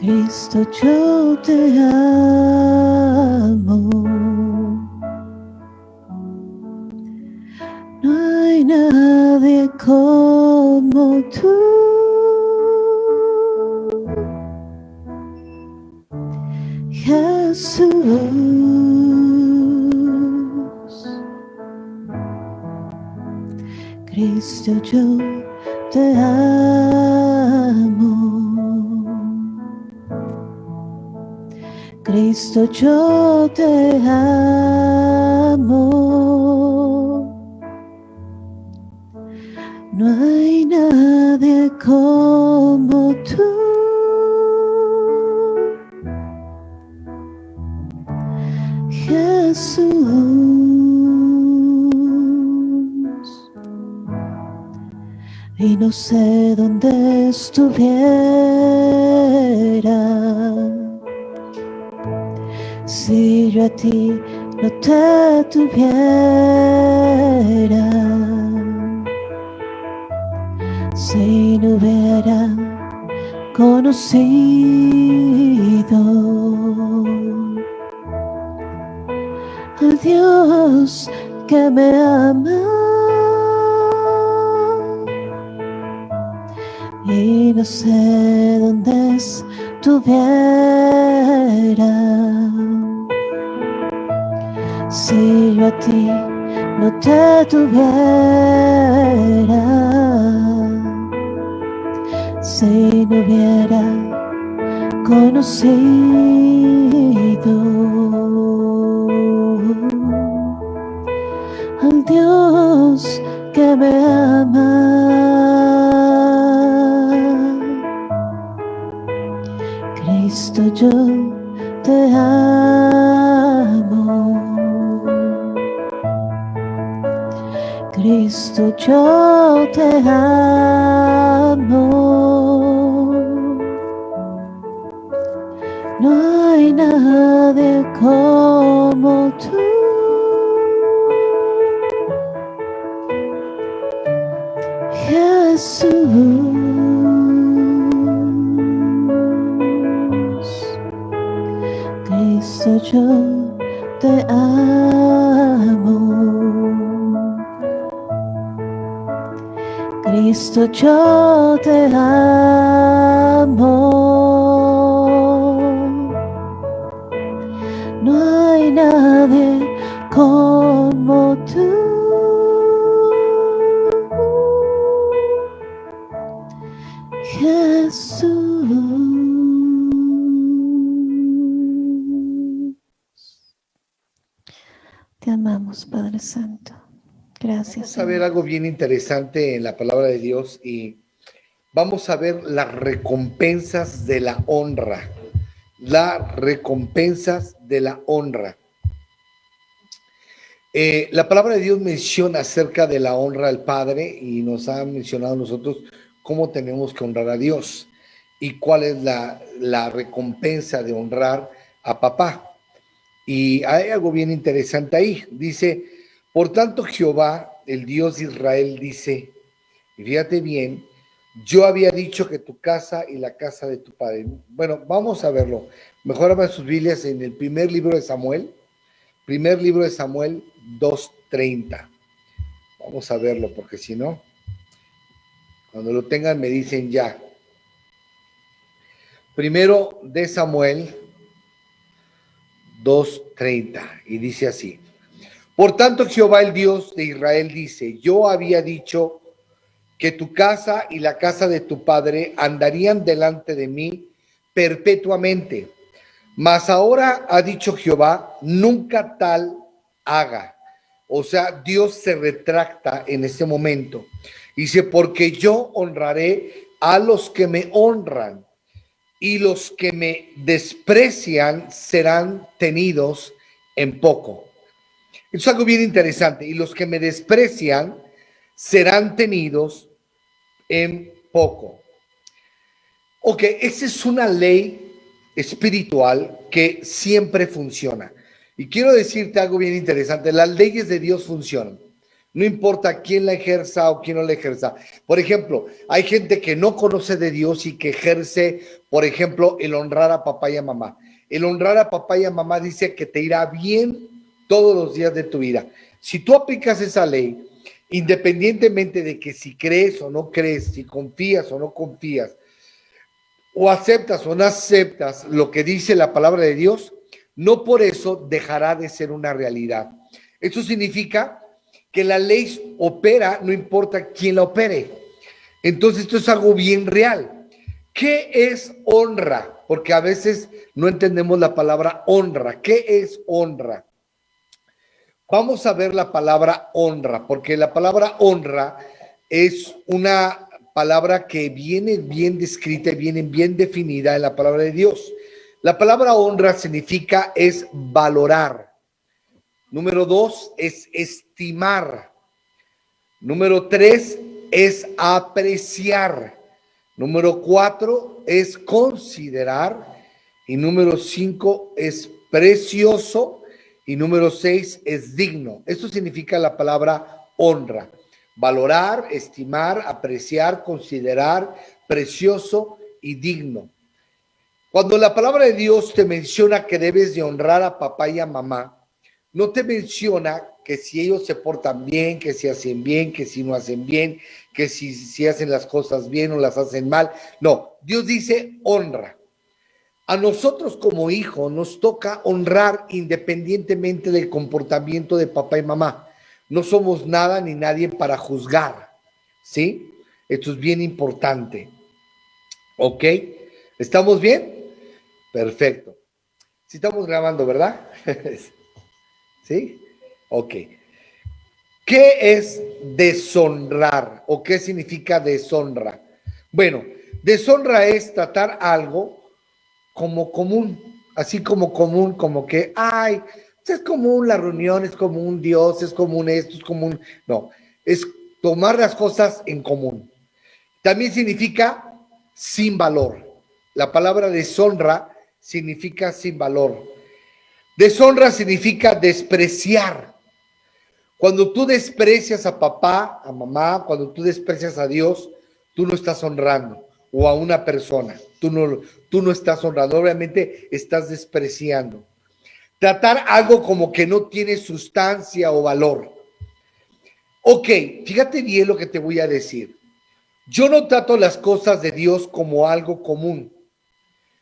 Cristo, yo te amo. No hay nadie como tú. Jesús, Cristo, yo te amo. Cristo, yo te amo. No hay nadie como tú. Jesús, y no sé dónde estuviera si yo a ti no te tuviera, si no hubiera conocido al Dios que me ama. Y no sé dónde estuviera si yo a ti no te tuviera, si no hubiera conocido al Dios que me ama. Cristo, yo te amo. Cristo, yo te amo. No hay nadie como tú. Jesús, Cristo, yo te amo. Cristo, yo te amo. No hay nadie como tú. Jesús. Te amamos, Padre Santo. Gracias. Vamos a ver algo bien interesante en la palabra de Dios y vamos a ver las recompensas de la honra. Las recompensas de la honra. La palabra de Dios menciona acerca de la honra al Padre y nos ha mencionado a nosotros cómo tenemos que honrar a Dios y cuál es la recompensa de honrar a papá. Y hay algo bien interesante ahí. Dice, por tanto Jehová, el Dios de Israel, dice, y fíjate bien, yo había dicho que tu casa y la casa de tu padre. Bueno, vamos a verlo. Mejor abran sus Biblias en el primer libro de Samuel 2:30. Vamos a verlo, porque si no, cuando lo tengan me dicen ya. Primero de Samuel 2:30, y dice así. Por tanto, Jehová, el Dios de Israel, dice, yo había dicho que tu casa y la casa de tu padre andarían delante de mí perpetuamente. Mas ahora ha dicho Jehová, nunca tal haga. O sea, Dios se retracta en ese momento. Dice, porque yo honraré a los que me honran y los que me desprecian serán tenidos en poco. Es algo bien interesante. Y los que me desprecian serán tenidos en poco. Ok, esa es una ley espiritual que siempre funciona. Y quiero decirte algo bien interesante. Las leyes de Dios funcionan. No importa quién la ejerza o quién no la ejerza. Por ejemplo, hay gente que no conoce de Dios y que ejerce, por ejemplo, el honrar a papá y a mamá. El honrar a papá y a mamá dice que te irá bien todos los días de tu vida. Si tú aplicas esa ley, independientemente de que si crees o no crees, si confías o no confías, o aceptas o no aceptas lo que dice la palabra de Dios, no por eso dejará de ser una realidad. Eso significa que la ley opera, no importa quién la opere. Entonces esto es algo bien real. ¿Qué es honra? Porque a veces no entendemos la palabra honra. ¿Qué es honra? Vamos a ver la palabra honra, porque la palabra honra es una palabra que viene bien descrita y viene bien definida en la palabra de Dios. La palabra honra significa es valorar. Número 2 es estimar. Número 3 es apreciar. Número 4 es considerar. Y número 5 es precioso. Y número 6 es digno. Eso significa la palabra honra. Valorar, estimar, apreciar, considerar, precioso y digno. Cuando la palabra de Dios te menciona que debes de honrar a papá y a mamá, no te menciona que si ellos se portan bien, que si hacen bien, que si no hacen bien, que si hacen las cosas bien o las hacen mal. No, Dios dice honra. A nosotros como hijos nos toca honrar independientemente del comportamiento de papá y mamá. No somos nada ni nadie para juzgar, ¿sí? Esto es bien importante. ¿Ok? ¿Estamos bien? Perfecto. Sí estamos grabando, ¿verdad? ¿Sí? Ok. ¿Qué es deshonrar o qué significa deshonra? Bueno, deshonra es tratar algo como común, así como común, como que, ay, es común la reunión, es común Dios, es común esto, es común. No, es tomar las cosas en común. También significa sin valor. La palabra deshonra significa sin valor. Deshonra significa despreciar. Cuando tú desprecias a papá, a mamá, cuando tú desprecias a Dios, tú no estás honrando, o a una persona, tú no estás honrando, obviamente estás despreciando. Tratar algo como que no tiene sustancia o valor. Ok, fíjate bien lo que te voy a decir. Yo no trato las cosas de Dios como algo común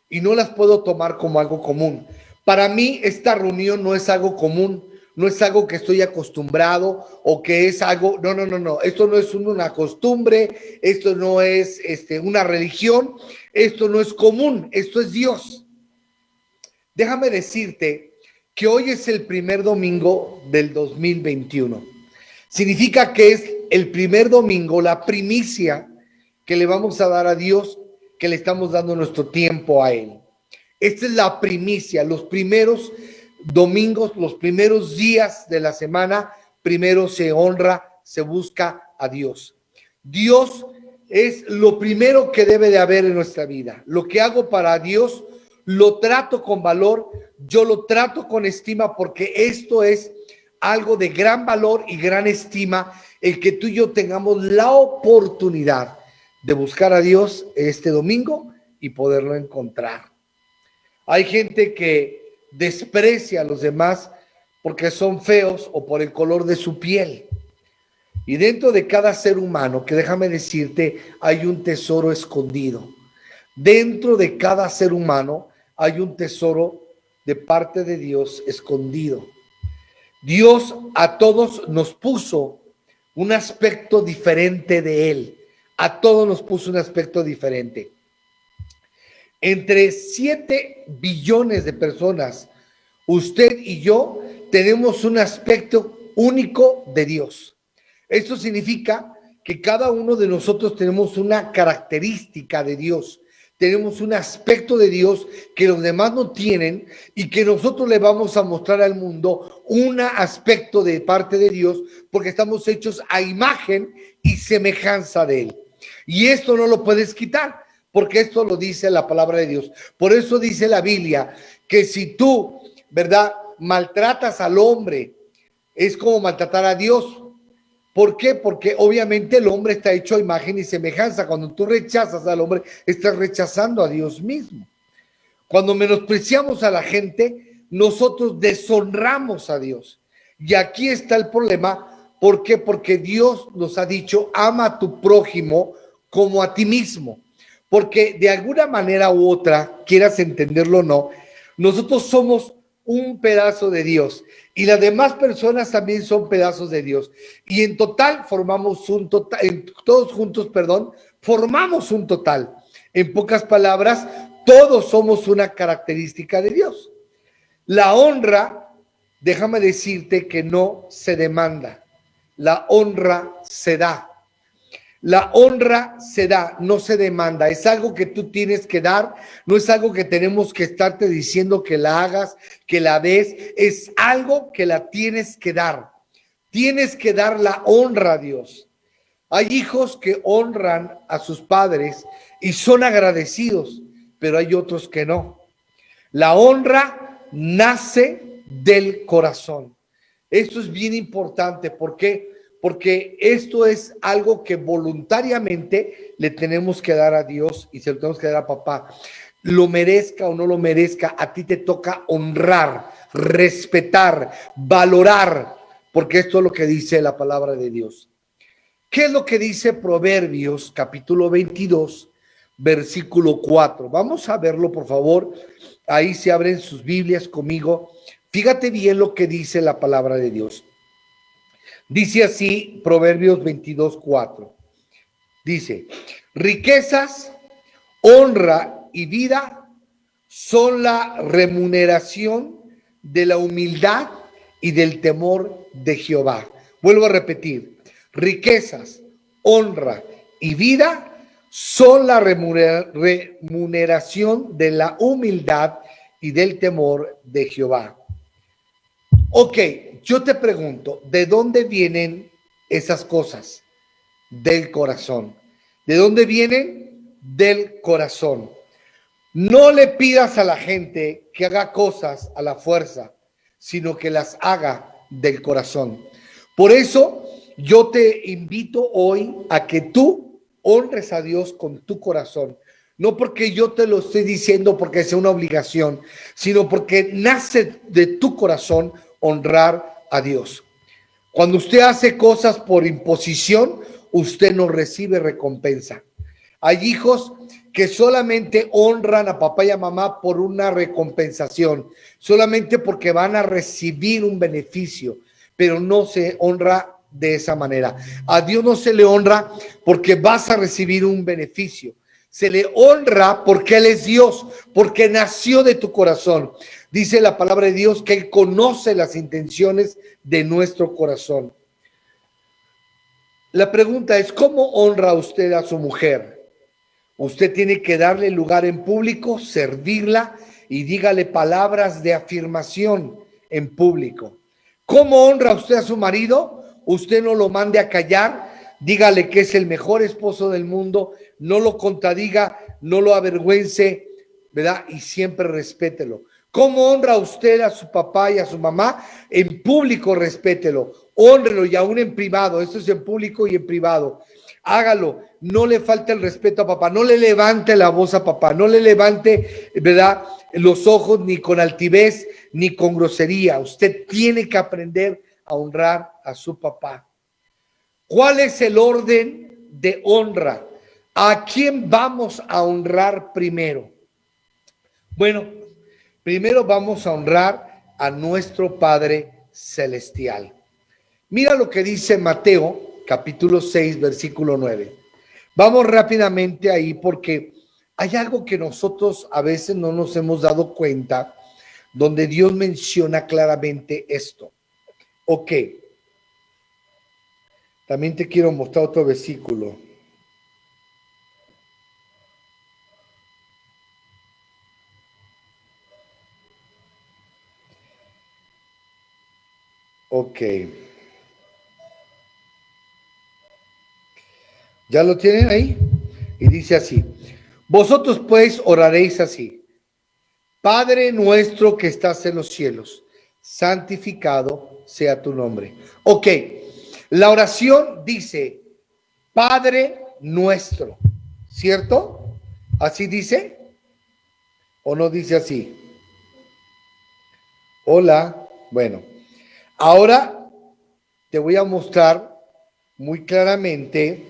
y no las puedo tomar como algo común. Para mí esta reunión no es algo común, no es algo que estoy acostumbrado o que es algo, no, esto no es una costumbre, esto no es una religión, esto no es común, esto es Dios. Déjame decirte que hoy es el primer domingo del 2021. Significa que es el primer domingo, la primicia que le vamos a dar a Dios, que le estamos dando nuestro tiempo a Él. Esta es la primicia, los primeros domingos, los primeros días de la semana, primero se honra, se busca a Dios. Dios es lo primero que debe de haber en nuestra vida. Lo que hago para Dios, lo trato con valor, yo lo trato con estima porque esto es algo de gran valor y gran estima, el que tú y yo tengamos la oportunidad de buscar a Dios este domingo y poderlo encontrar. Hay gente que desprecia a los demás porque son feos o por el color de su piel. Y dentro de cada ser humano, que déjame decirte, hay un tesoro escondido. Dentro de cada ser humano hay un tesoro de parte de Dios escondido. Dios a todos nos puso un aspecto diferente de Él. A todos nos puso un aspecto diferente. Entre 7 billones de personas, usted y yo tenemos un aspecto único de Dios. Esto significa que cada uno de nosotros tenemos una característica de Dios. Tenemos un aspecto de Dios que los demás no tienen y que nosotros le vamos a mostrar al mundo un aspecto de parte de Dios porque estamos hechos a imagen y semejanza de Él. Y esto no lo puedes quitar porque esto lo dice la palabra de Dios. Por eso dice la Biblia que si tú, ¿verdad?, maltratas al hombre, es como maltratar a Dios. ¿Por qué? Porque obviamente el hombre está hecho a imagen y semejanza. Cuando tú rechazas al hombre, estás rechazando a Dios mismo. Cuando menospreciamos a la gente, nosotros deshonramos a Dios. Y aquí está el problema. ¿Por qué? Porque Dios nos ha dicho, ama a tu prójimo como a ti mismo. Porque de alguna manera u otra, quieras entenderlo o no, nosotros somos un pedazo de Dios y las demás personas también son pedazos de Dios. Y en total formamos un total, todos juntos, perdón, formamos un total. En pocas palabras, todos somos una característica de Dios. La honra, déjame decirte que no se demanda, la honra se da. La honra se da, no se demanda. Es algo que tú tienes que dar, no es algo que tenemos que estarte diciendo que la hagas, que la des. Es algo que la tienes que dar. Tienes que dar la honra a Dios. Hay hijos que honran a sus padres y son agradecidos, pero hay otros que no. La honra nace del corazón. Esto es bien importante. ¿Por qué? Porque esto es algo que voluntariamente le tenemos que dar a Dios y se lo tenemos que dar a papá. Lo merezca o no lo merezca, a ti te toca honrar, respetar, valorar, porque esto es lo que dice la palabra de Dios. ¿Qué es lo que dice Proverbios capítulo 22, versículo 4? Vamos a verlo, por favor. Ahí se abren sus Biblias conmigo. Fíjate bien lo que dice la palabra de Dios. Dice así, Proverbios 22, 4. Dice, riquezas, honra y vida son la remuneración de la humildad y del temor de Jehová. Vuelvo a repetir, riquezas, honra y vida son la remuneración de la humildad y del temor de Jehová. Ok, yo te pregunto, ¿de dónde vienen esas cosas? Del corazón. ¿De dónde vienen? Del corazón. No le pidas a la gente que haga cosas a la fuerza, sino que las haga del corazón. Por eso yo te invito hoy a que tú honres a Dios con tu corazón. No porque yo te lo estoy diciendo porque sea una obligación, sino porque nace de tu corazón honrar a Dios. Cuando usted hace cosas por imposición, usted no recibe recompensa. Hay hijos que solamente honran a papá y a mamá por una recompensación, solamente porque van a recibir un beneficio, pero no se honra de esa manera. A Dios no se le honra porque vas a recibir un beneficio. Se le honra porque Él es Dios, porque nació de tu corazón. Dice la palabra de Dios que Él conoce las intenciones de nuestro corazón. La pregunta es, ¿cómo honra usted a su mujer? Usted tiene que darle lugar en público, servirla y dígale palabras de afirmación en público. ¿Cómo honra usted a su marido? Usted no lo mande a callar, dígale que es el mejor esposo del mundo, no lo contradiga, no lo avergüence, ¿verdad? Y siempre respételo. ¿Cómo honra usted a su papá y a su mamá? En público respételo, hónrelo y aún en privado. Esto es en público y en privado. Hágalo, no le falte el respeto a papá, no le levante la voz a papá, no le levante, ¿verdad?, los ojos ni con altivez ni con grosería. Usted tiene que aprender a honrar a su papá. ¿Cuál es el orden de honra? ¿A quién vamos a honrar primero? Bueno, primero vamos a honrar a nuestro Padre Celestial. Mira lo que dice Mateo, capítulo 6, versículo 9. Vamos rápidamente ahí porque hay algo que nosotros a veces no nos hemos dado cuenta, donde Dios menciona claramente esto. Ok. También te quiero mostrar otro versículo. Ok. ¿Ya lo tienen ahí? Y dice así: vosotros pues oraréis así: Padre nuestro que estás en los cielos, santificado sea tu nombre. Ok, La oración dice, Padre nuestro, ¿cierto? ¿Así dice? ¿O no dice así? Hola. Bueno, ahora te voy a mostrar muy claramente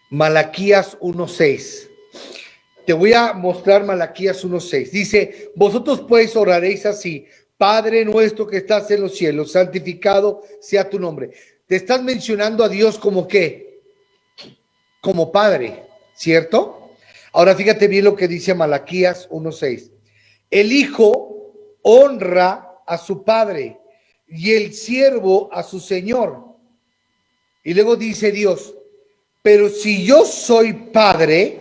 Malaquías 1:6. Te voy a mostrar Malaquías 1:6. Dice, vosotros pues oraréis así, Padre nuestro que estás en los cielos, santificado sea tu nombre. Te estás mencionando a Dios como qué, como Padre, ¿cierto? Ahora fíjate bien lo que dice Malaquías 1:6. El hijo honra a su padre y el siervo a su señor. Y luego dice Dios, pero si yo soy padre,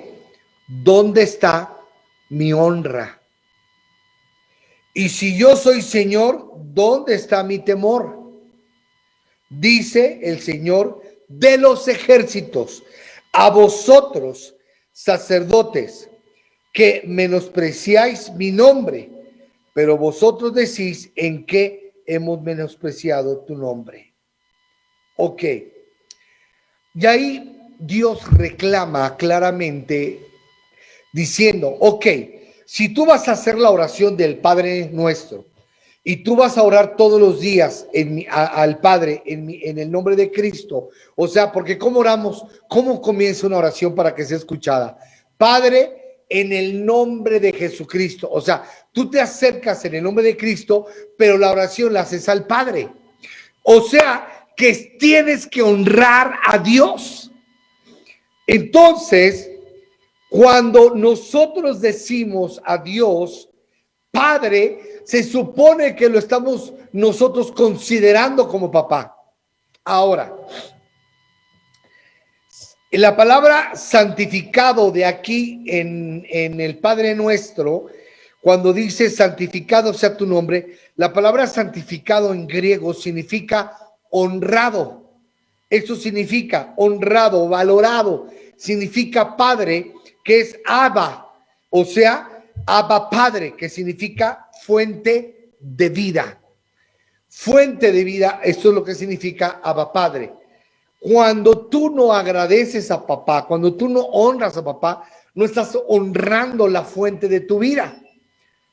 ¿dónde está mi honra? Y si yo soy Señor, ¿dónde está mi temor? Dice el Señor de los ejércitos, a vosotros, sacerdotes, que menospreciáis mi nombre, pero vosotros decís en qué hemos menospreciado tu nombre. Ok. Y ahí Dios reclama claramente diciendo, ok, si tú vas a hacer la oración del Padre Nuestro y tú vas a orar todos los días al Padre en el nombre de Cristo, o sea, porque ¿cómo oramos? ¿Cómo comienza una oración para que sea escuchada? Padre, en el nombre de Jesucristo, o sea, tú te acercas en el nombre de Cristo, pero la oración la haces al Padre. O sea, que tienes que honrar a Dios. Entonces, cuando nosotros decimos a Dios, Padre, se supone que lo estamos nosotros considerando como papá. Ahora, la palabra santificado de aquí en el Padre Nuestro, cuando dice santificado sea tu nombre, la palabra santificado en griego significa honrado. Eso significa honrado, valorado. Significa padre, que es Abba, o sea, Abba Padre, que significa fuente de vida. Fuente de vida, esto es lo que significa Abba Padre. Cuando tú no agradeces a papá, cuando tú no honras a papá, no estás honrando la fuente de tu vida.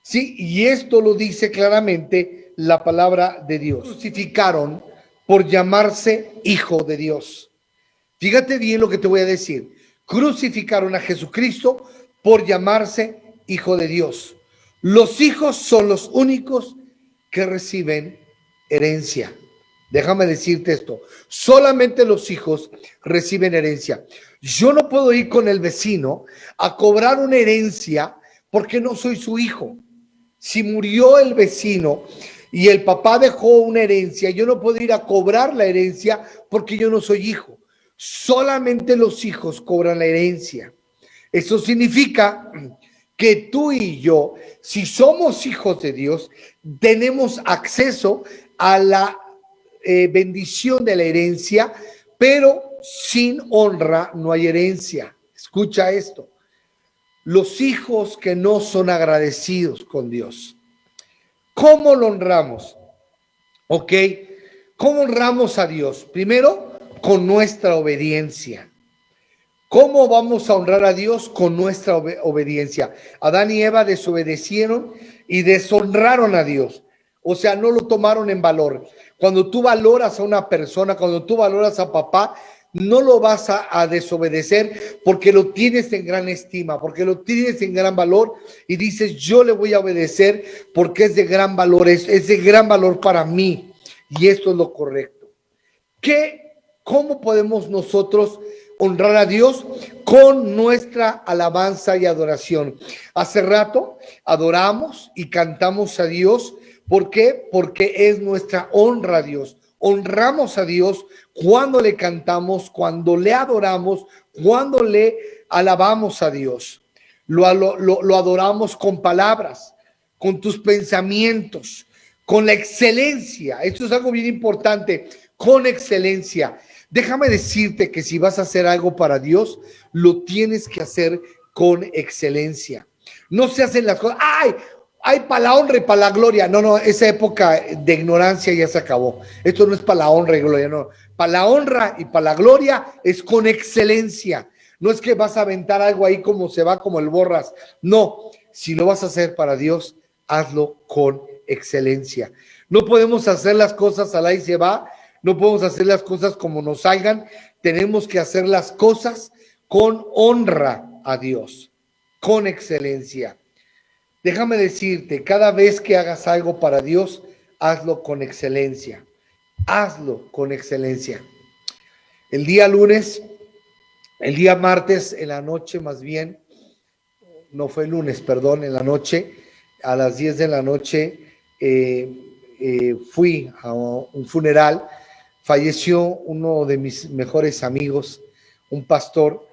Sí, y esto lo dice claramente la palabra de Dios. Crucificaron por llamarse hijo de Dios. Fíjate bien lo que te voy a decir. Crucificaron a Jesucristo por llamarse hijo de Dios. Los hijos son los únicos que reciben herencia. Déjame decirte esto. Solamente los hijos reciben herencia. Yo no puedo ir con el vecino a cobrar una herencia porque no soy su hijo. Si murió el vecino y el papá dejó una herencia, yo no puedo ir a cobrar la herencia porque yo no soy hijo. Solamente los hijos cobran la herencia. Eso significa que tú y yo, si somos hijos de Dios, tenemos acceso a la bendición de la herencia, pero sin honra no hay herencia. Escucha esto. Los hijos que no son agradecidos con Dios, ¿cómo lo honramos? ¿Ok? ¿Cómo honramos a Dios? Primero, con nuestra obediencia. ¿Cómo vamos a honrar a Dios? Con nuestra obediencia. Adán y Eva desobedecieron y deshonraron a Dios. O sea, no lo tomaron en valor. Cuando tú valoras a una persona, cuando tú valoras a papá, no lo vas a desobedecer porque lo tienes en gran estima, porque lo tienes en gran valor y dices, yo le voy a obedecer porque es de gran valor, es de gran valor para mí y esto es lo correcto. ¿Cómo podemos nosotros honrar a Dios? Con nuestra alabanza y adoración. Hace rato adoramos y cantamos a Dios. ¿Por qué? Porque es nuestra honra a Dios. Honramos a Dios cuando le cantamos, cuando le adoramos, cuando le alabamos a Dios. Lo adoramos con palabras, con tus pensamientos, con la excelencia. Esto es algo bien importante, con excelencia. Déjame decirte que si vas a hacer algo para Dios, lo tienes que hacer con excelencia. No se hacen las cosas, ¡ay! hay para la honra y para la gloria. No, no, esa época de ignorancia ya se acabó. Esto no es para la honra y gloria, no. Para la honra y para la gloria es con excelencia. No es que vas a aventar algo ahí como se va, como el borras. No, si lo vas a hacer para Dios, hazlo con excelencia. No podemos hacer las cosas al ahí se va, no podemos hacer las cosas como nos salgan. Tenemos que hacer las cosas con honra a Dios, con excelencia. Déjame decirte, cada vez que hagas algo para Dios, hazlo con excelencia. Hazlo con excelencia. El día lunes, el día martes, en la noche más bien, no fue lunes, perdón, en la noche, a las 10 de la noche, fui a un funeral. Falleció uno de mis mejores amigos, un pastor,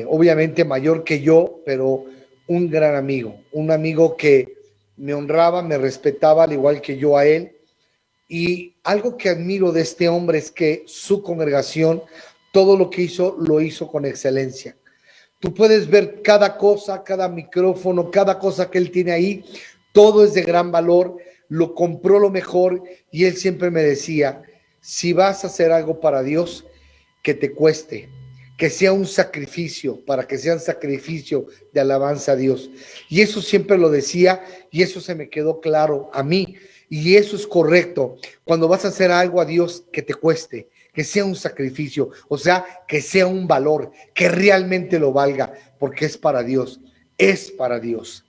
obviamente mayor que yo, pero un gran amigo, un amigo que me honraba, me respetaba al igual que yo a él. Y algo que admiro de este hombre es que su congregación, todo lo que hizo, lo hizo con excelencia. Tú puedes ver cada cosa, cada micrófono, cada cosa que él tiene ahí, todo es de gran valor, lo compró lo mejor y él siempre me decía, si vas a hacer algo para Dios, que te cueste, que sea un sacrificio, para que sea un sacrificio de alabanza a Dios. Y eso siempre lo decía y eso se me quedó claro a mí. Y eso es correcto. Cuando vas a hacer algo a Dios, que te cueste, que sea un sacrificio, o sea, que sea un valor, que realmente lo valga, porque es para Dios, es para Dios.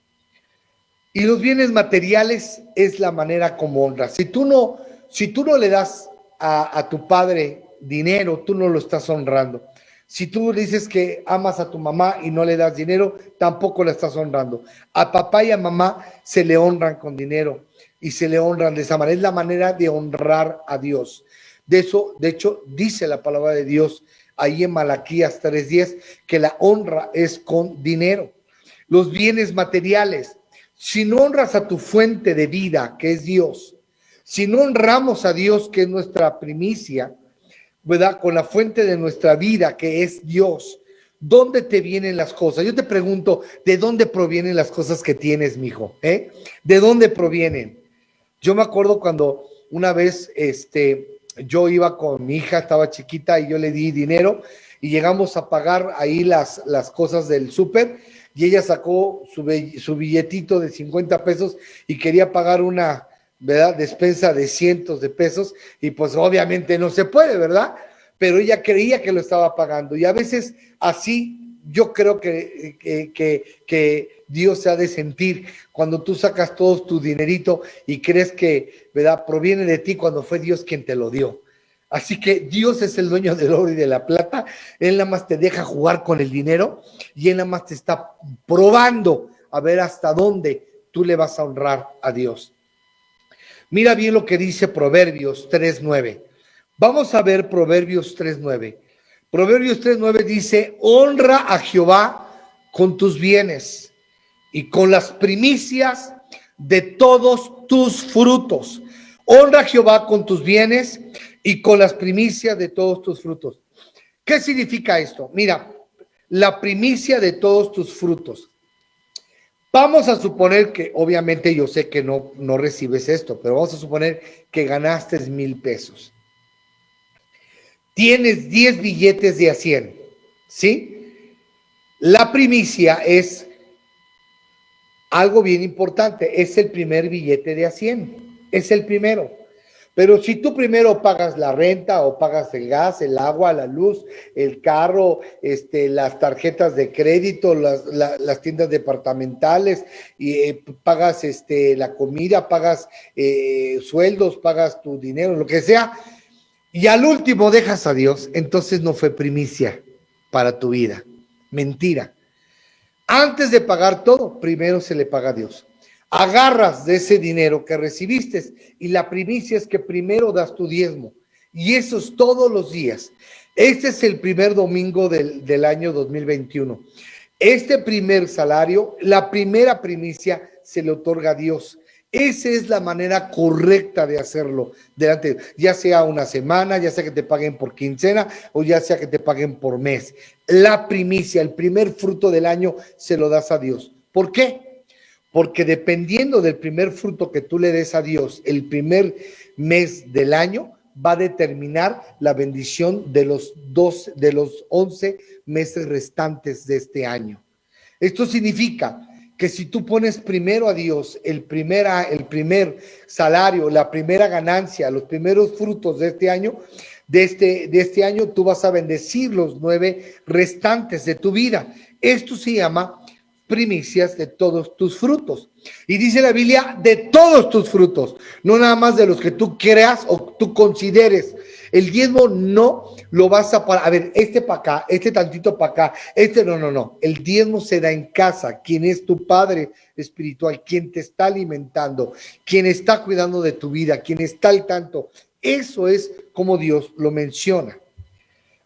Y los bienes materiales es la manera como honras. Si tú no le das a tu padre dinero, tú no lo estás honrando. Si tú dices que amas a tu mamá y no le das dinero, tampoco la estás honrando. A papá y a mamá se le honran con dinero y se le honran de esa manera. Es la manera de honrar a Dios. De hecho, dice la palabra de Dios ahí en Malaquías 3:10 que la honra es con dinero. Los bienes materiales. Si no honras a tu fuente de vida, que es Dios, si no honramos a Dios, que es nuestra primicia, ¿verdad? Con la fuente de nuestra vida, que es Dios, ¿dónde te vienen las cosas? Yo te pregunto, ¿de dónde provienen las cosas que tienes, mijo? ¿De dónde provienen? Yo me acuerdo cuando una vez, yo iba con mi hija, estaba chiquita y yo le di dinero y llegamos a pagar ahí las cosas del súper y ella sacó su billetito de 50 pesos y quería pagar una, ¿verdad?, despensa de cientos de pesos y pues obviamente no se puede, ¿verdad? Pero ella creía que lo estaba pagando y a veces así yo creo que Dios se ha de sentir cuando tú sacas todo tu dinerito y crees que, ¿verdad?, proviene de ti cuando fue Dios quien te lo dio. Así que Dios es el dueño del oro y de la plata. Él nada más te deja jugar con el dinero y Él nada más te está probando a ver hasta dónde tú le vas a honrar a Dios. Mira bien lo que dice Proverbios 3:9. Vamos a ver Proverbios 3:9. Proverbios 3:9 dice, honra a Jehová con tus bienes y con las primicias de todos tus frutos. Honra a Jehová con tus bienes y con las primicias de todos tus frutos. ¿Qué significa esto? Mira, la primicia de todos tus frutos. Vamos a suponer que, obviamente yo sé que no recibes esto, pero vamos a suponer que ganaste 1,000 pesos. Tienes 10 billetes de a 100, ¿sí? La primicia es algo bien importante, es el primer billete de a 100, es el primero. Pero si tú primero pagas la renta o pagas el gas, el agua, la luz, el carro, las tarjetas de crédito, las tiendas departamentales, y pagas la comida, pagas sueldos, pagas tu dinero, lo que sea, y al último dejas a Dios, entonces no fue primicia para tu vida. Mentira. Antes de pagar todo, primero se le paga a Dios. Agarras de ese dinero que recibiste y la primicia es que primero das tu diezmo. Y eso es todos los días. Este es el primer domingo del año 2021. Este primer salario, la primera primicia se le otorga a Dios. Esa es la manera correcta de hacerlo, delante, ya sea una semana, ya sea que te paguen por quincena o ya sea que te paguen por mes. La primicia, el primer fruto del año, se lo das a Dios. ¿Por qué? porque dependiendo del primer fruto que tú le des a Dios, el primer mes del año va a determinar la bendición de los 11 meses restantes de este año. Esto significa que si tú pones primero a Dios, el primer salario, la primera ganancia, los primeros frutos de este año, tú vas a bendecir los 9 restantes de tu vida. Esto se llama primicias de todos tus frutos. Y dice la Biblia, de todos tus frutos, no nada más de los que tú creas o tú consideres. El diezmo no lo vas a parar. A ver, este para acá, este tantito para acá, no. El diezmo se da en casa. Quien es tu padre espiritual, quien te está alimentando, quien está cuidando de tu vida, quien está al tanto. Eso es como Dios lo menciona.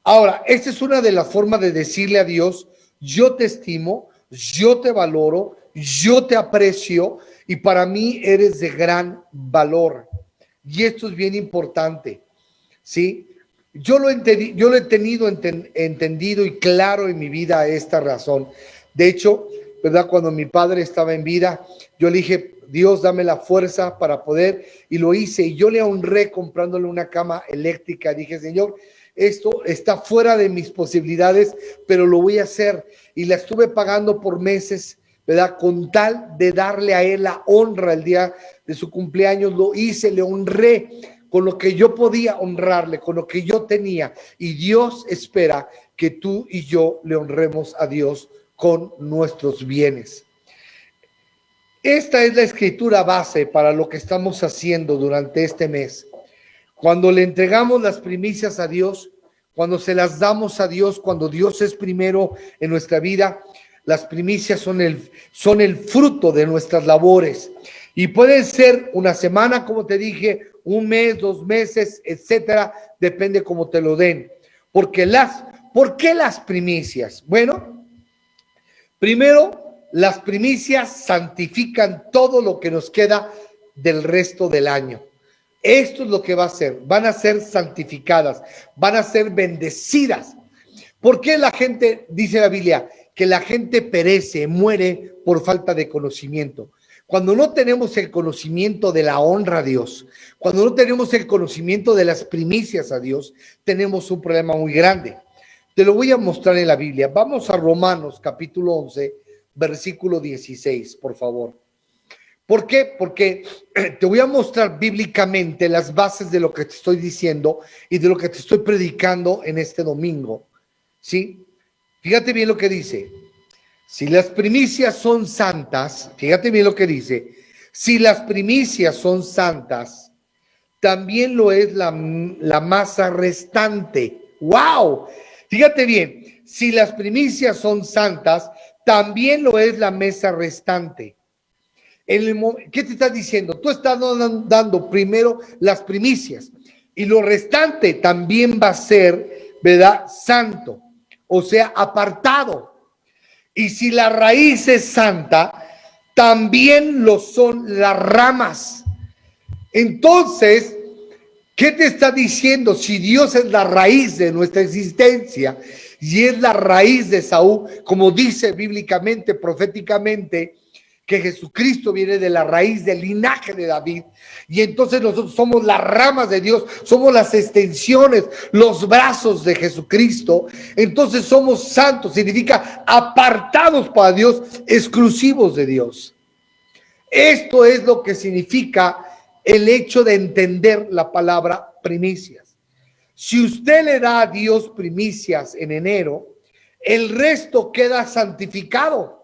Ahora, esta es una de las formas de decirle a Dios, yo te estimo, yo te valoro, yo te aprecio y para mí eres de gran valor. Y esto es bien importante. ¿Sí? Yo lo he tenido entendido y claro en mi vida esta razón. De hecho, ¿verdad? Cuando mi padre estaba en vida, yo le dije, Dios, dame la fuerza para poder, y lo hice, y yo le honré comprándole una cama eléctrica. Dije, Señor, esto está fuera de mis posibilidades, pero lo voy a hacer, y la estuve pagando por meses, ¿verdad? Con tal de darle a él la honra el día de su cumpleaños, lo hice, le honré, con lo que yo podía honrarle, con lo que yo tenía. Y Dios espera que tú y yo le honremos a Dios con nuestros bienes. Esta es la escritura base para lo que estamos haciendo durante este mes. Cuando le entregamos las primicias a Dios, cuando se las damos a Dios, cuando Dios es primero en nuestra vida, las primicias son el fruto de nuestras labores. Y pueden ser una semana, como te dije, un mes, 2 meses, etcétera, depende cómo te lo den. ¿Por qué las primicias? Bueno, primero, las primicias santifican todo lo que nos queda del resto del año. Esto es lo que va a ser, van a ser santificadas, van a ser bendecidas. ¿Por qué la gente, dice la Biblia, que la gente perece, muere por falta de conocimiento? Cuando no tenemos el conocimiento de la honra a Dios, cuando no tenemos el conocimiento de las primicias a Dios, tenemos un problema muy grande. Te lo voy a mostrar en la Biblia. Vamos a Romanos capítulo 11, versículo 16, por favor. ¿Por qué? Porque te voy a mostrar bíblicamente las bases de lo que te estoy diciendo y de lo que te estoy predicando en este domingo. ¿Sí? Fíjate bien lo que dice. Si las primicias son santas, fíjate bien lo que dice, si las primicias son santas, también lo es la masa restante. ¡Wow! Fíjate bien, si las primicias son santas, también lo es la mesa restante. ¿Qué te estás diciendo? Tú estás dando primero las primicias y lo restante también va a ser, ¿verdad? Santo, o sea, apartado. Y si la raíz es santa, también lo son las ramas. Entonces, ¿qué te está diciendo? Si Dios es la raíz de nuestra existencia y es la raíz de Saúl, como dice bíblicamente, proféticamente, que Jesucristo viene de la raíz del linaje de David, y entonces nosotros somos las ramas de Dios, somos las extensiones, los brazos de Jesucristo, entonces somos santos, significa apartados para Dios, exclusivos de Dios. Esto es lo que significa el hecho de entender la palabra primicias. Si usted le da a Dios primicias en enero, el resto queda santificado.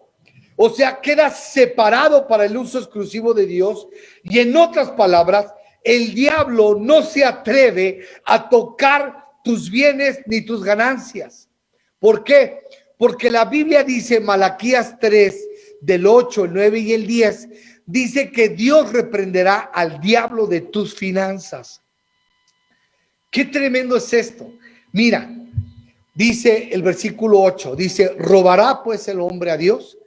O sea, queda separado para el uso exclusivo de Dios. Y en otras palabras, el diablo no se atreve a tocar tus bienes ni tus ganancias. ¿Por qué? Porque la Biblia dice, Malaquías 3, del 8, el 9 y el 10, dice que Dios reprenderá al diablo de tus finanzas. Qué tremendo es esto. Mira, dice el versículo 8, dice, ¿robará pues el hombre a Dios?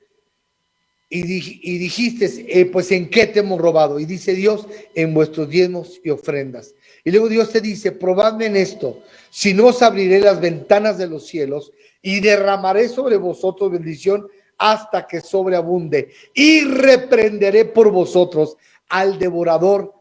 Y dijiste, pues ¿en qué te hemos robado? Y dice Dios, en vuestros diezmos y ofrendas. Y luego Dios te dice, probadme en esto, si no os abriré las ventanas de los cielos y derramaré sobre vosotros bendición hasta que sobreabunde, y reprenderé por vosotros al devorador.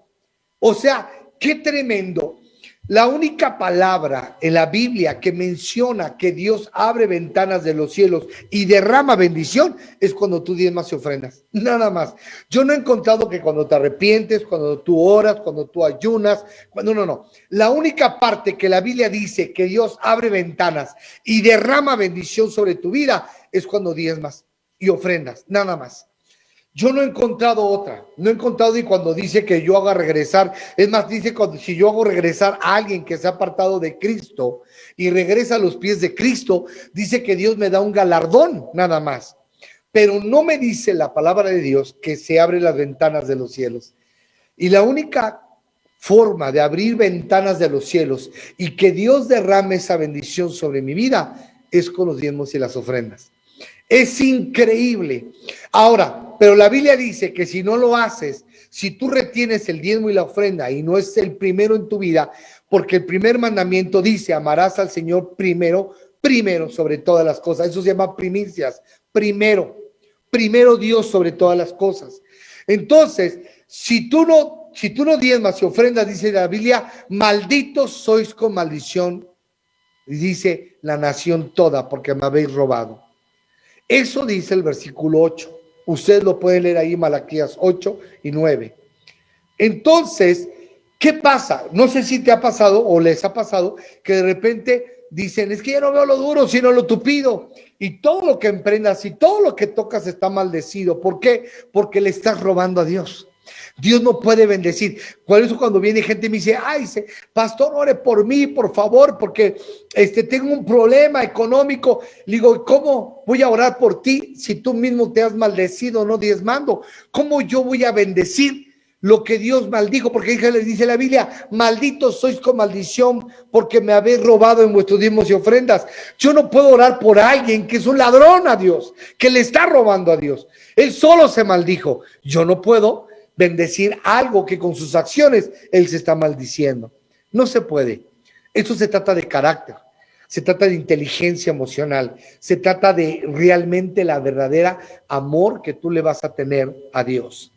O sea, qué tremendo. La única palabra en la Biblia que menciona que Dios abre ventanas de los cielos y derrama bendición es cuando tú diezmas y ofrendas. Nada más. Yo no he encontrado que cuando te arrepientes, cuando tú oras, cuando tú ayunas, no. La única parte que la Biblia dice que Dios abre ventanas y derrama bendición sobre tu vida es cuando diezmas y ofrendas. Nada más. Yo no he encontrado otra, no he encontrado, y cuando dice que yo haga regresar, es más, dice si yo hago regresar a alguien que se ha apartado de Cristo y regresa a los pies de Cristo, dice que Dios me da un galardón, nada más. Pero no me dice la palabra de Dios que se abren las ventanas de los cielos. Y la única forma de abrir ventanas de los cielos y que Dios derrame esa bendición sobre mi vida es con los diezmos y las ofrendas. Es increíble. Ahora, pero la Biblia dice que si no lo haces, si tú retienes el diezmo y la ofrenda y no es el primero en tu vida, porque el primer mandamiento dice, amarás al Señor primero sobre todas las cosas. Eso se llama primicias. Primero Dios sobre todas las cosas. Entonces, si tú no diezmas y ofrendas, dice la Biblia, malditos sois con maldición, y dice la nación toda, porque me habéis robado. Eso dice el versículo 8. Usted lo puede leer ahí, Malaquías 8 y 9. Entonces, ¿qué pasa? No sé si te ha pasado o les ha pasado que de repente dicen, es que ya no veo lo duro, sino lo tupido. Y todo lo que emprendas y todo lo que tocas está maldecido. ¿Por qué? Porque le estás robando a Dios. Dios no puede bendecir. Por eso cuando viene gente y me dice, ay, pastor, ore por mí, por favor, porque tengo un problema económico. Le digo, ¿cómo voy a orar por ti si tú mismo te has maldecido no diezmando? ¿Cómo yo voy a bendecir lo que Dios maldijo? Porque les dice la Biblia, malditos sois con maldición porque me habéis robado en vuestros diezmos y ofrendas. Yo no puedo orar por alguien que es un ladrón a Dios, que le está robando a Dios. Él solo se maldijo. Yo no puedo bendecir algo que con sus acciones él se está maldiciendo. No se puede. Esto se trata de carácter, se trata de inteligencia emocional, se trata de realmente la verdadera amor que tú le vas a tener a Dios.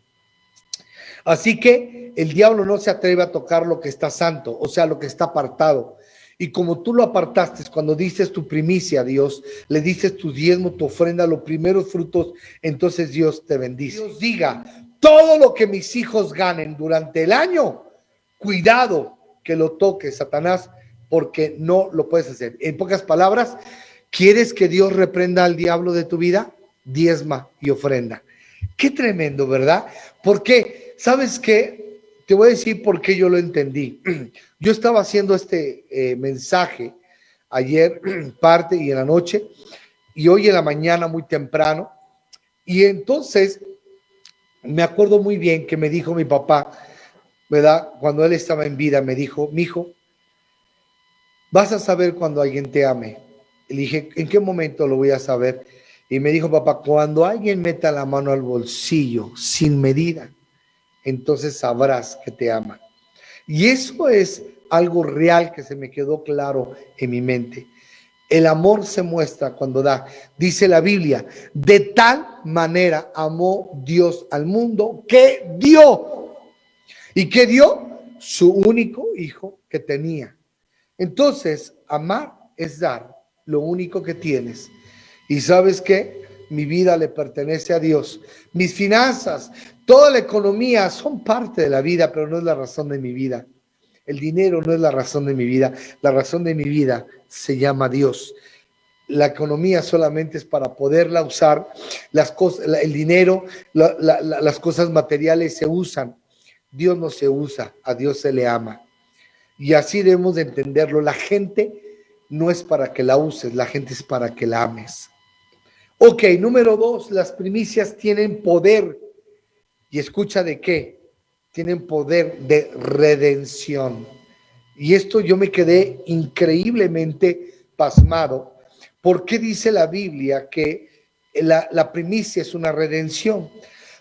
Así que el diablo no se atreve a tocar lo que está santo, o sea, lo que está apartado. Y como tú lo apartaste, cuando dices tu primicia a Dios, le dices tu diezmo, tu ofrenda, los primeros frutos, entonces Dios te bendice. Dios diga, todo lo que mis hijos ganen durante el año, cuidado que lo toque Satanás, porque no lo puedes hacer. En pocas palabras, ¿quieres que Dios reprenda al diablo de tu vida? Diezma y ofrenda. Qué tremendo, ¿verdad? ¿Por qué? ¿Sabes qué? Te voy a decir por qué yo lo entendí. Yo estaba haciendo este mensaje ayer, parte y en la noche, y hoy en la mañana muy temprano, y entonces me acuerdo muy bien que me dijo mi papá, ¿verdad? Cuando él estaba en vida, me dijo, mijo, vas a saber cuando alguien te ame. Y le dije, ¿en qué momento lo voy a saber? Y me dijo, papá, cuando alguien meta la mano al bolsillo sin medida, entonces sabrás que te ama. Y eso es algo real que se me quedó claro en mi mente. El amor se muestra cuando da. Dice la Biblia, de tal manera amó Dios al mundo que dio. ¿Y qué dio? Su único hijo que tenía. Entonces, amar es dar lo único que tienes. ¿Y sabes qué? Mi vida le pertenece a Dios. Mis finanzas, toda la economía son parte de la vida, pero no es la razón de mi vida. El dinero no es la razón de mi vida. La razón de mi vida se llama Dios. La economía solamente es para poderla usar. Las cosas, el dinero, las cosas materiales se usan. Dios no se usa, a Dios se le ama. Y así debemos de entenderlo. La gente no es para que la uses, la gente es para que la ames. Ok, número 2, las primicias tienen poder. Y escucha de qué. Tienen poder de redención. Y esto yo me quedé increíblemente pasmado. ¿Por qué dice la Biblia que la primicia es una redención?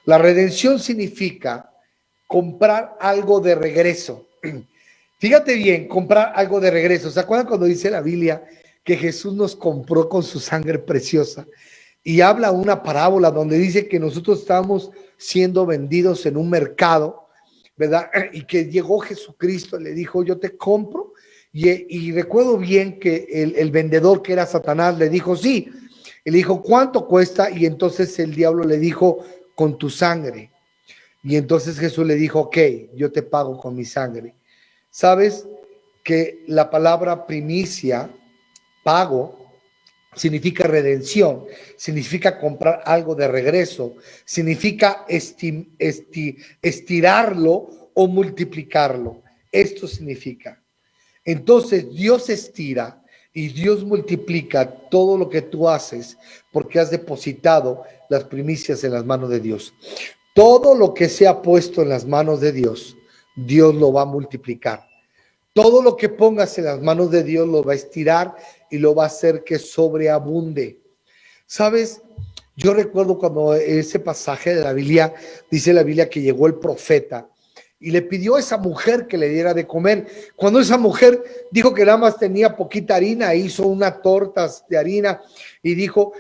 La redención significa comprar algo de regreso. Fíjate bien, comprar algo de regreso. ¿Se acuerdan cuando dice la Biblia que Jesús nos compró con su sangre preciosa? y habla una parábola donde dice que nosotros estamos siendo vendidos en un mercado, ¿verdad? Y que llegó Jesucristo y le dijo, yo te compro. Y recuerdo bien que el vendedor, que era Satanás, le dijo, sí. Y le dijo, ¿cuánto cuesta? Y entonces el diablo le dijo, con tu sangre. Y entonces Jesús le dijo, ok, yo te pago con mi sangre. ¿Sabes que la palabra primicia, pago, significa redención, significa comprar algo de regreso, significa estirarlo o multiplicarlo? Esto significa. Entonces Dios estira y Dios multiplica todo lo que tú haces porque has depositado las primicias en las manos de Dios. Todo lo que sea puesto en las manos de Dios, Dios lo va a multiplicar. Todo lo que pongas en las manos de Dios lo va a estirar y lo va a hacer que sobreabunde. ¿Sabes? Yo recuerdo cuando ese pasaje de la Biblia, dice la Biblia que llegó el profeta y le pidió a esa mujer que le diera de comer. Cuando esa mujer dijo que nada más tenía poquita harina, hizo unas tortas de harina y dijo,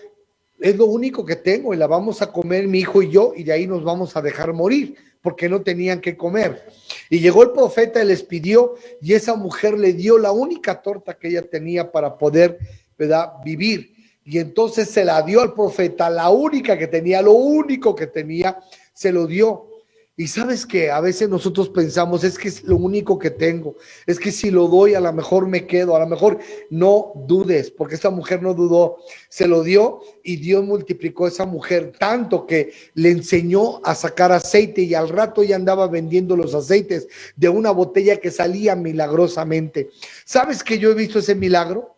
es lo único que tengo y la vamos a comer mi hijo y yo, y de ahí nos vamos a dejar morir, porque no tenían que comer. Y llegó el profeta y les pidió, y esa mujer le dio la única torta que ella tenía para poder, ¿verdad?, vivir. Y entonces se la dio al profeta, la única que tenía, lo único que tenía, se lo dio. Y sabes que a veces nosotros pensamos, es que es lo único que tengo, es que si lo doy a lo mejor me quedo, a lo mejor. No dudes, porque esta mujer no dudó, se lo dio y Dios multiplicó a esa mujer tanto que le enseñó a sacar aceite, y al rato ya andaba vendiendo los aceites de una botella que salía milagrosamente. ¿Sabes que yo he visto ese milagro?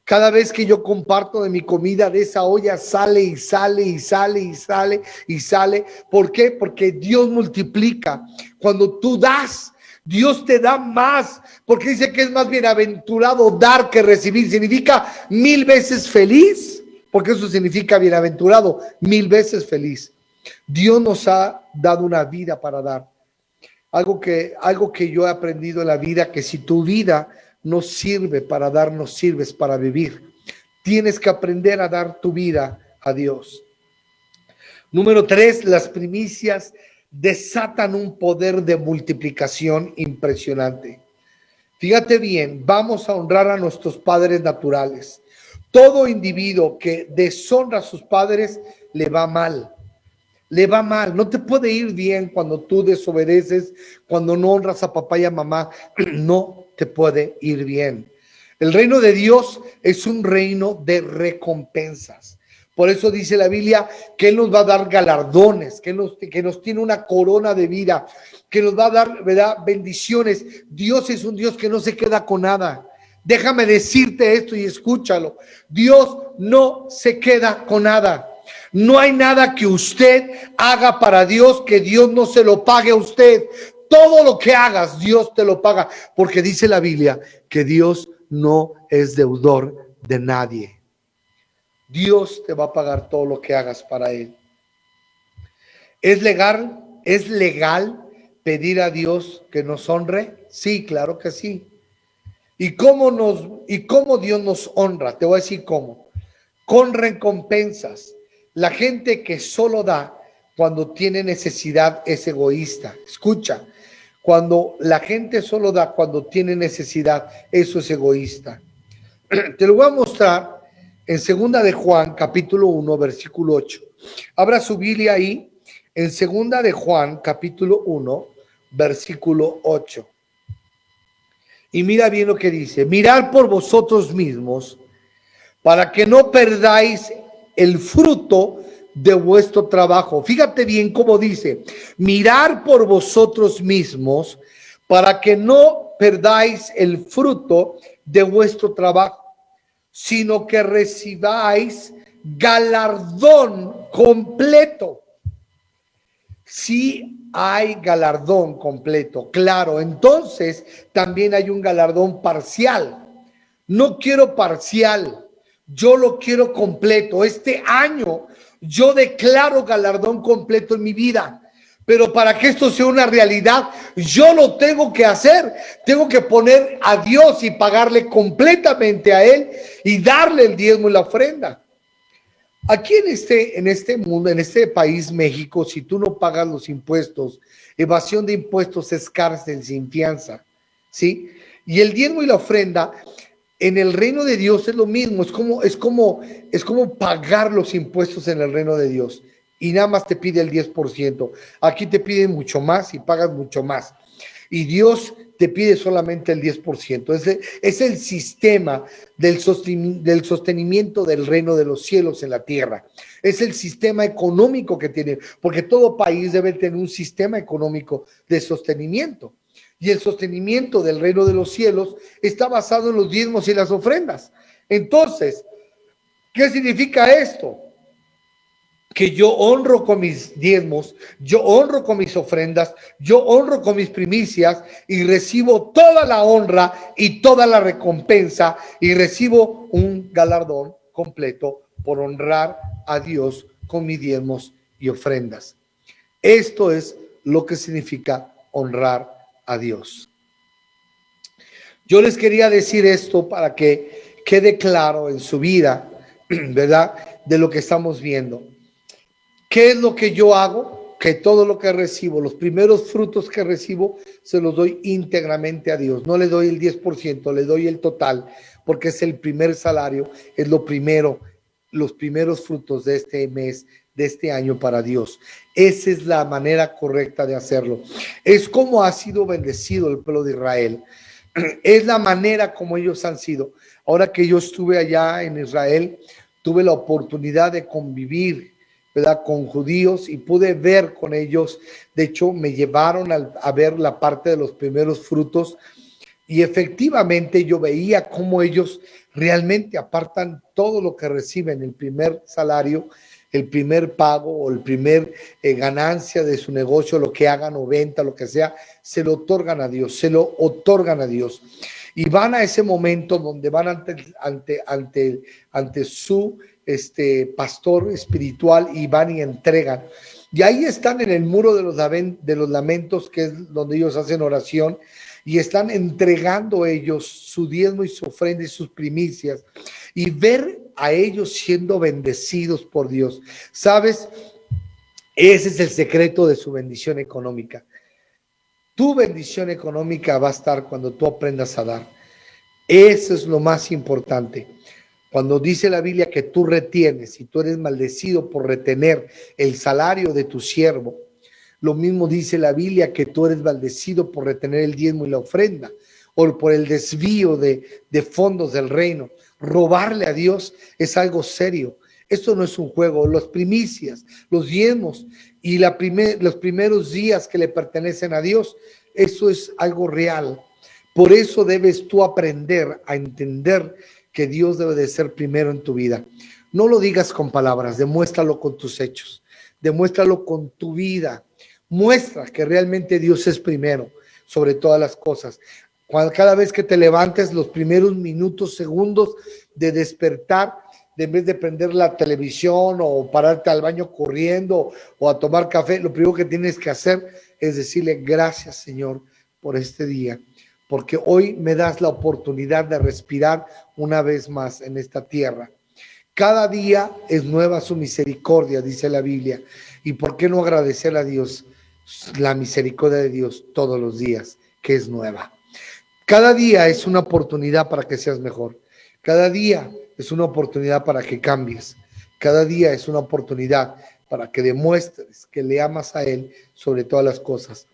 Cada vez que yo comparto de mi comida, de esa olla sale y sale y sale y sale y sale. ¿Por qué? Porque Dios multiplica. Cuando tú das, Dios te da más, porque dice que es más bienaventurado dar que recibir. Significa 1000 veces feliz, porque eso significa bienaventurado, 1000 veces feliz. Dios nos ha dado una vida para dar. Algo que yo he aprendido en la vida, que si tu vida no sirve para dar, no sirves para vivir. Tienes que aprender a dar tu vida a Dios. Número 3, las primicias desatan un poder de multiplicación impresionante. Fíjate bien, vamos a honrar a nuestros padres naturales. Todo individuo que deshonra a sus padres le va mal. Le va mal, no te puede ir bien cuando tú desobedeces, cuando no honras a papá y a mamá, no te puede ir bien. El reino de Dios es un reino de recompensas. Por eso dice la Biblia que Él nos va a dar galardones, que nos tiene una corona de vida, que nos va a dar, ¿verdad?, bendiciones. Dios es un Dios que no se queda con nada. Déjame decirte esto y escúchalo. Dios no se queda con nada. No hay nada que usted haga para Dios que Dios no se lo pague a usted. Todo lo que hagas, Dios te lo paga, porque dice la Biblia que Dios no es deudor de nadie. Dios te va a pagar todo lo que hagas para Él. ¿Es legal pedir a Dios que nos honre? Sí, claro que sí. ¿Y cómo Dios nos honra? Te voy a decir cómo. Con recompensas. La gente que solo da cuando tiene necesidad es egoísta. Escucha, cuando la gente solo da cuando tiene necesidad, eso es egoísta. Te lo voy a mostrar en 2 de Juan, capítulo 1, versículo 8. Abra su Biblia ahí, en 2 de Juan, capítulo 1, versículo 8. Y mira bien lo que dice: mirad por vosotros mismos, para que no perdáis el fruto de vuestro trabajo. Fíjate bien cómo dice: mirar por vosotros mismos, para que no perdáis el fruto de vuestro trabajo, sino que recibáis galardón completo. Sí hay galardón completo, claro. Entonces también hay un galardón parcial. No quiero parcial, yo lo quiero completo. Este año yo declaro galardón completo en mi vida. Pero para que esto sea una realidad, yo lo tengo que hacer. Tengo que poner a Dios y pagarle completamente a Él y darle el diezmo y la ofrenda. Aquí en este mundo, en este país, México, si tú no pagas los impuestos, evasión de impuestos es cárcel sin fianza, ¿sí? Y el diezmo y la ofrenda en el reino de Dios es lo mismo, es como pagar los impuestos en el reino de Dios. Y nada más te pide el 10%. Aquí te piden mucho más y pagas mucho más. Y Dios te pide solamente el 10%. Es el sistema del sostenimiento del reino de los cielos en la tierra. Es el sistema económico que tiene, porque todo país debe tener un sistema económico de sostenimiento. Y el sostenimiento del reino de los cielos está basado en los diezmos y las ofrendas. Entonces, ¿qué significa esto? Que yo honro con mis diezmos, yo honro con mis ofrendas, yo honro con mis primicias y recibo toda la honra y toda la recompensa y recibo un galardón completo por honrar a Dios con mis diezmos y ofrendas. Esto es lo que significa honrar a Dios. Yo les quería decir esto para que quede claro en su vida, ¿verdad? De lo que estamos viendo. ¿Qué es lo que yo hago? Que todo lo que recibo, los primeros frutos que recibo, se los doy íntegramente a Dios. No le doy el 10%, le doy el total, porque es el primer salario, es lo primero, los primeros frutos de este mes, de este año para Dios. Esa es la manera correcta de hacerlo. Es como ha sido bendecido el pueblo de Israel. Es la manera como ellos han sido. Ahora que yo estuve allá en Israel, tuve la oportunidad de convivir, ¿verdad?, con judíos y pude ver con ellos. De hecho, me llevaron a ver la parte de los primeros frutos y efectivamente yo veía cómo ellos realmente apartan todo lo que reciben, el primer salario, el primer pago o el primer ganancia de su negocio, lo que hagan o venta, lo que sea, se lo otorgan a Dios, se lo otorgan a Dios. Y van a ese momento donde van ante su pastor espiritual y van y entregan. Y ahí están en el muro de los lamentos, que es donde ellos hacen oración, y están entregando ellos su diezmo y su ofrenda y sus primicias, y ver a ellos siendo bendecidos por Dios. ¿Sabes? Ese es el secreto de su bendición económica. Tu bendición económica va a estar cuando tú aprendas a dar. Eso es lo más importante. Cuando dice la Biblia que tú retienes y tú eres maldecido por retener el salario de tu siervo, lo mismo dice la Biblia que tú eres maldecido por retener el diezmo y la ofrenda o por el desvío de fondos del reino. Robarle a Dios es algo serio. Esto no es un juego. Las primicias, los diezmos y los primeros días que le pertenecen a Dios, eso es algo real. Por eso debes tú aprender a entender que Dios debe de ser primero en tu vida. No lo digas con palabras, demuéstralo con tus hechos, demuéstralo con tu vida. Muestra que realmente Dios es primero sobre todas las cosas. Cada vez que te levantes, los primeros minutos, segundos de despertar, en vez de prender la televisión o pararte al baño corriendo o a tomar café, lo primero que tienes que hacer es decirle gracias, Señor, por este día, porque hoy me das la oportunidad de respirar una vez más en esta tierra. Cada día es nueva su misericordia, dice la Biblia. ¿Y por qué no agradecer a Dios la misericordia de Dios todos los días, que es nueva? Cada día es una oportunidad para que seas mejor. Cada día es una oportunidad para que cambies. Cada día es una oportunidad para que demuestres que le amas a Él sobre todas las cosas.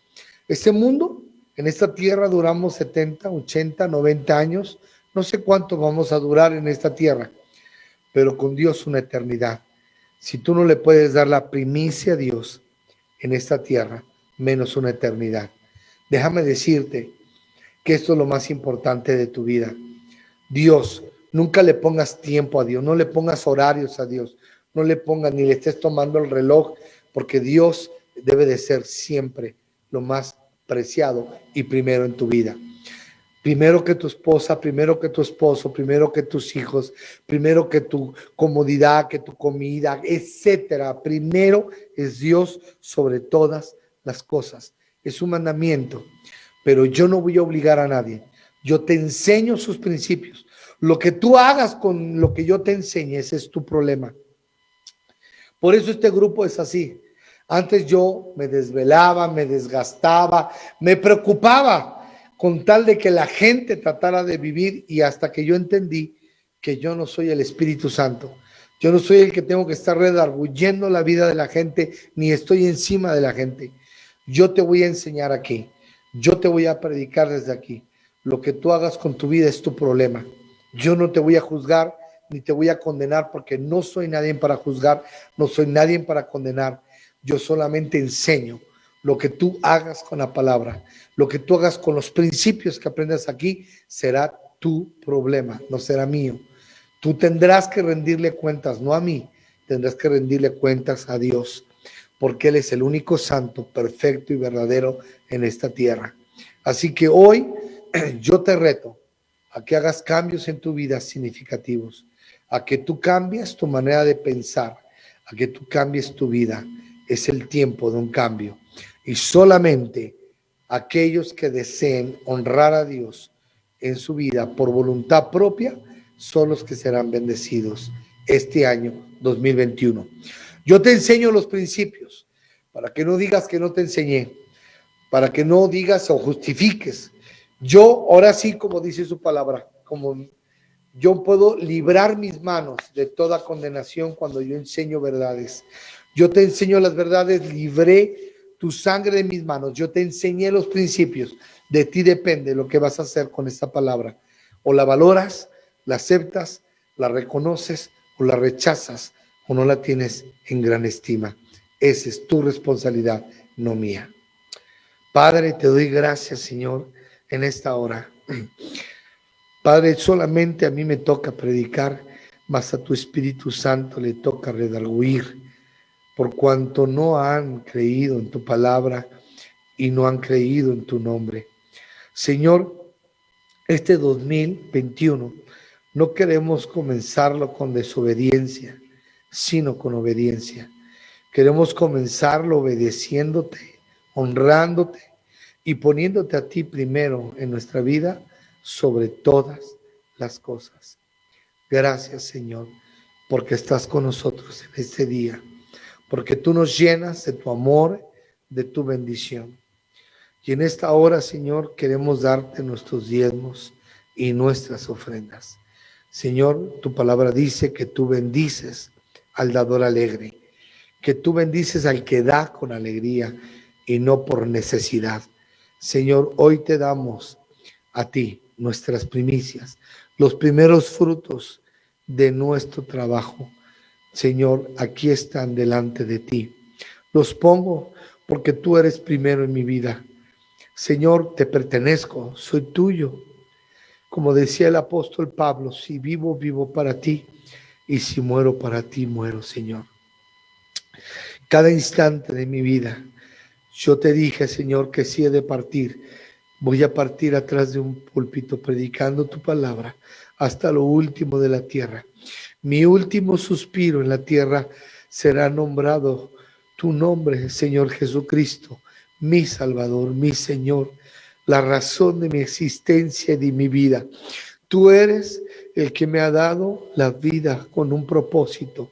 Este mundo, en esta tierra duramos 70, 80, 90 años. No sé cuánto vamos a durar en esta tierra, pero con Dios una eternidad. Si tú no le puedes dar la primicia a Dios en esta tierra, menos una eternidad. Déjame decirte que esto es lo más importante de tu vida. Dios, nunca le pongas tiempo a Dios, no le pongas horarios a Dios, no le pongas ni le estés tomando el reloj, porque Dios debe de ser siempre lo más preciado y primero en tu vida. Primero que tu esposa, primero que tu esposo, primero que tus hijos, primero que tu comodidad, que tu comida, etcétera. Primero es Dios sobre todas las cosas. Es un mandamiento, pero yo no voy a obligar a nadie. Yo te enseño sus principios. Lo que tú hagas con lo que yo te enseñe, ese es tu problema. Por eso este grupo es así. Antes yo me desvelaba, me desgastaba, me preocupaba con tal de que la gente tratara de vivir, y hasta que yo entendí que yo no soy el Espíritu Santo. Yo no soy el que tengo que estar redarguyendo la vida de la gente, ni estoy encima de la gente. Yo te voy a enseñar aquí. Yo te voy a predicar desde aquí. Lo que tú hagas con tu vida es tu problema. Yo no te voy a juzgar ni te voy a condenar, porque no soy nadie para juzgar, no soy nadie para condenar. Yo solamente enseño lo que tú hagas con la palabra, lo que tú hagas con los principios que aprendas aquí, será tu problema, no será mío. Tú tendrás que rendirle cuentas, no a mí, tendrás que rendirle cuentas a Dios, porque Él es el único santo, perfecto y verdadero en esta tierra. Así que hoy yo te reto a que hagas cambios en tu vida significativos, a que tú cambies tu manera de pensar, a que tú cambies tu vida. Es el tiempo de un cambio. Y solamente aquellos que deseen honrar a Dios en su vida por voluntad propia son los que serán bendecidos este año 2021. Yo te enseño los principios para que no digas que no te enseñé, para que no digas o justifiques. Yo, ahora sí, como dice su palabra, como yo puedo librar mis manos de toda condenación cuando yo enseño verdades. Yo te enseño las verdades, libré tu sangre de mis manos. Yo te enseñé los principios. De ti depende lo que vas a hacer con esta palabra. O la valoras, la aceptas, la reconoces o la rechazas o no la tienes en gran estima. Esa es tu responsabilidad, no mía. Padre, te doy gracias, Señor, en esta hora. Padre, solamente a mí me toca predicar, mas a tu Espíritu Santo le toca redarguir, por cuanto no han creído en tu palabra y no han creído en tu nombre. Señor, este 2021 no queremos comenzarlo con desobediencia, sino con obediencia. Queremos comenzarlo obedeciéndote, honrándote y poniéndote a ti primero en nuestra vida sobre todas las cosas. Gracias, Señor, porque estás con nosotros en este día, porque tú nos llenas de tu amor, de tu bendición. Y en esta hora, Señor, queremos darte nuestros diezmos y nuestras ofrendas. Señor, tu palabra dice que tú bendices al dador alegre, que tú bendices al que da con alegría y no por necesidad. Señor, hoy te damos a ti nuestras primicias, los primeros frutos de nuestro trabajo. Señor, aquí están delante de ti. Los pongo porque tú eres primero en mi vida. Señor, te pertenezco, soy tuyo. Como decía el apóstol Pablo, si vivo, vivo para ti, y si muero para ti, muero, Señor. Cada instante de mi vida, yo te dije, Señor, que si he de partir, voy a partir atrás de un púlpito predicando tu palabra hasta lo último de la tierra. Mi último suspiro en la tierra será nombrado tu nombre, Señor Jesucristo, mi Salvador, mi Señor, la razón de mi existencia y de mi vida. Tú eres el que me ha dado la vida con un propósito.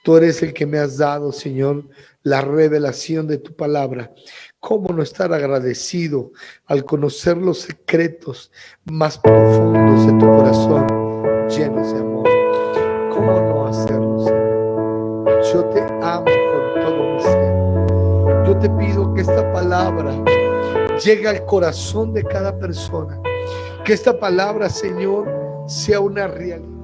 Tú eres el que me has dado, Señor, la revelación de tu palabra. ¿Cómo no estar agradecido al conocer los secretos más profundos de tu corazón, llenos de amor? ¿Cómo no hacerlo, Señor? Yo te amo con todo mi ser. Yo te pido que esta palabra llegue al corazón de cada persona. Que esta palabra, Señor, sea una realidad.